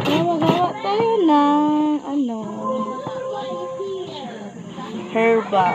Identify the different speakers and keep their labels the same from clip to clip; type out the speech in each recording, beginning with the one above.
Speaker 1: Gawa-gawa tayo ng herbal.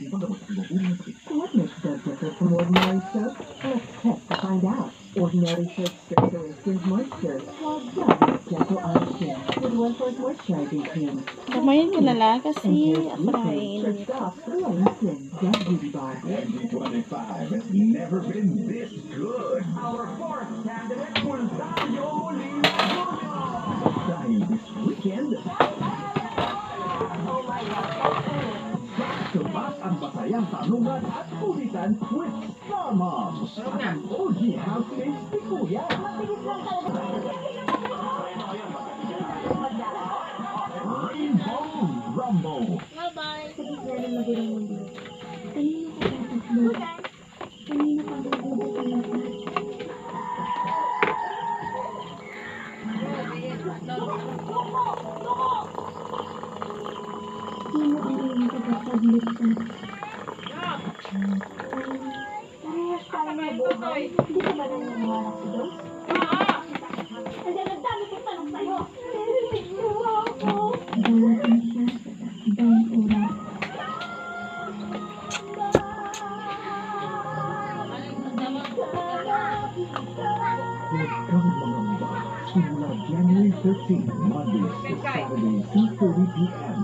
Speaker 2: What makes Dove differ from ordinary soap? Let's test to find out. Ordinary soap strips away skin's moisture, while Dove is gentle on skin with one-fourth moisturizing cream.
Speaker 1: Kumain ko na lang kasi
Speaker 2: And
Speaker 1: ako
Speaker 2: here's
Speaker 1: nakain.
Speaker 2: for soft, glowing skin. Dove Beauty Bar.
Speaker 3: 2025 has never been this good. Our fourth candidate, Pulsario Linagono. Dahil this weekend, Tumas ang masayang tanungan at kulitan with Star Moms. Ang OG housemates ni Kuya. Rainbow Rumble.
Speaker 4: Bye-bye.
Speaker 5: Sino ang iyong tagapaglit ka? Parehas tayo na buhay. Hindi ka ba naniniwala si Dos? Kasi nagdami kong tanong sa'yo. Naniniwala ako. Bawasan siya sa ibang oras.
Speaker 3: Huwag kang mangamba. Simula January 13, Mondays to Saturdays, 2:30 p.m.